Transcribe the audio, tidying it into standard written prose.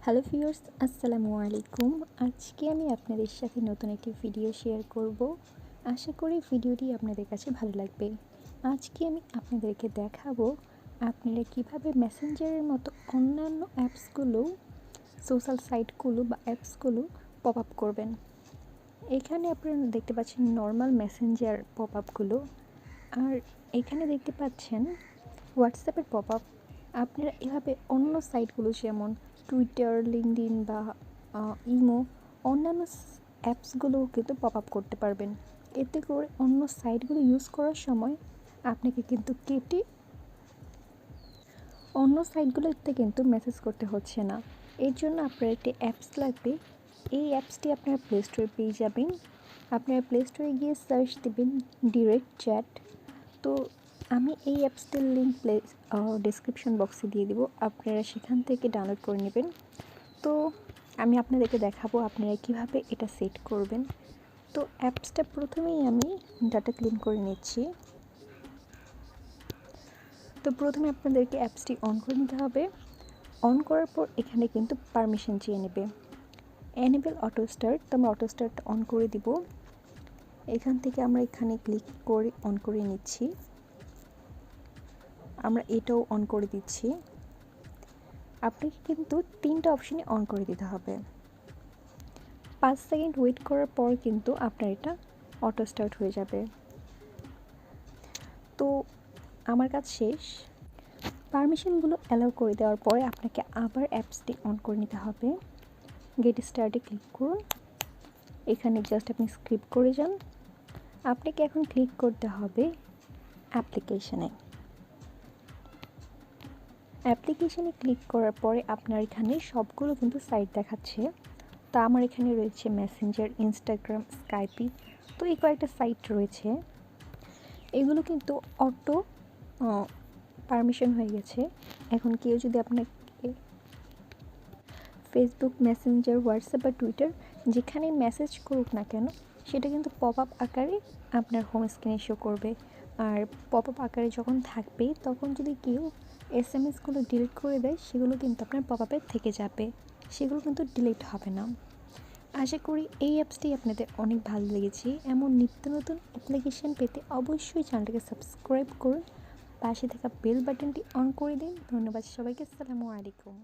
Hello viewers, আসসালামু আলাইকুম। আজকে আমি আপনাদের সাথে নতুন একটি ভিডিও শেয়ার করব। আশা করি ভিডিওটি আপনাদের কাছে ভালো লাগবে। আজকে আমি আপনাদেরকে দেখাবো আপনারা কিভাবে মেসেঞ্জারের মতো অন্যান্য অ্যাপসগুলো, সোশ্যাল সাইটগুলো বা অ্যাপসগুলো পপ আপ করবেন। এখানে আপনারা দেখতে পাচ্ছেন নর্মাল মেসেঞ্জার পপ আপগুলো, আর এখানে দেখতে পাচ্ছেন হোয়াটসঅ্যাপের পপ আপ। আপনারা এভাবে অন্য সাইটগুলো যেমন টুইটার, লিঙ্কডইন বা ইমো, অন্যান্য অ্যাপসগুলোও কিন্তু পপ আপ করতে পারবেন। এতে করে অন্য সাইটগুলো ইউজ করার সময় আপনাকে কিন্তু কেটে অন্য সাইটগুলোতে কিন্তু মেসেজ করতে হচ্ছে না। এর জন্য আপনার একটি অ্যাপস লাগবে। এই অ্যাপসটি আপনারা প্লে স্টোরে পেয়ে যাবেন। আপনারা প্লে স্টোরে গিয়ে সার্চ দেবেন ডিরেক্ট চ্যাট। তো আমি এই অ্যাপসটির লিঙ্ক ডেসক্রিপশন বক্সে দিয়ে দিব, আপনারা সেখান থেকে ডাউনলোড করে নেবেন। তো আমি আপনাদেরকে দেখাবো আপনারা কিভাবে এটা সেট করবেন। তো অ্যাপসটা প্রথমেই আমি ডাটা ক্লিন করে নিচ্ছি। তো প্রথমে আপনাদেরকে অ্যাপসটি অন করে নিতে হবে। অন করার পর এখানে কিন্তু পারমিশন চেয়ে নেবে, এনেবল অটো স্টার্ট। তো আমরা অটো স্টার্ট অন করে দিব। এখান থেকে আমরা এখানে ক্লিক করে অন করে নিচ্ছি। আমরা এটাও অন করে দিচ্ছি। আপনাকে কিন্তু 3টা অপশানে অন করে দিতে হবে। 5 সেকেন্ড ওয়েট করার পর কিন্তু আপনার এটা অটো স্টার্ট হয়ে যাবে। তো আমার কাজ শেষ। পারমিশনগুলো অ্যালাউ করে দেওয়ার পরে আপনাকে আবার অ্যাপসটি অন করে নিতে হবে। গেট স্টার্টে ক্লিক করুন। এখানে জাস্ট আপনি স্ক্রিপ্ট করে যান। আপনাকে এখন ক্লিক করতে হবে অ্যাপ্লিকেশানে ক্লিক করার পরে আপনার এখানে সবগুলো কিন্তু সাইট দেখাচ্ছে। তা আমার এখানে রয়েছে মেসেঞ্জার, ইনস্টাগ্রাম, স্কাইপি। তো এই কয়েকটা সাইট রয়েছে। এগুলো কিন্তু অটো পারমিশন হয়ে গেছে। এখন কেউ যদি আপনাকে ফেসবুক, মেসেঞ্জার, হোয়াটসঅ্যাপ বা টুইটার যেখানেই মেসেজ করুক না কেন, সেটা কিন্তু পপ আপ আকারে আপনার হোম স্ক্রিনে শো করবে। আর পপ আপ আকারে যখন থাকবে তখন যদি কেউ এসএমএসগুলো ডিলিট করে দেয়, সেগুলো কিন্তু আপনার পপ আপে থেকে যাবে, সেগুলো কিন্তু ডিলিট হবে না। আশা করি এই অ্যাপসটি আপনাদের অনেক ভালো লেগেছে। এমন নিত্য নতুন অ্যাপ্লিকেশান পেতে অবশ্যই চ্যানেলটাকে সাবস্ক্রাইব করুন, পাশে থাকা বেল বাটনটি অন করে দিন। ধন্যবাদ সবাইকে। আসসালামু আলাইকুম।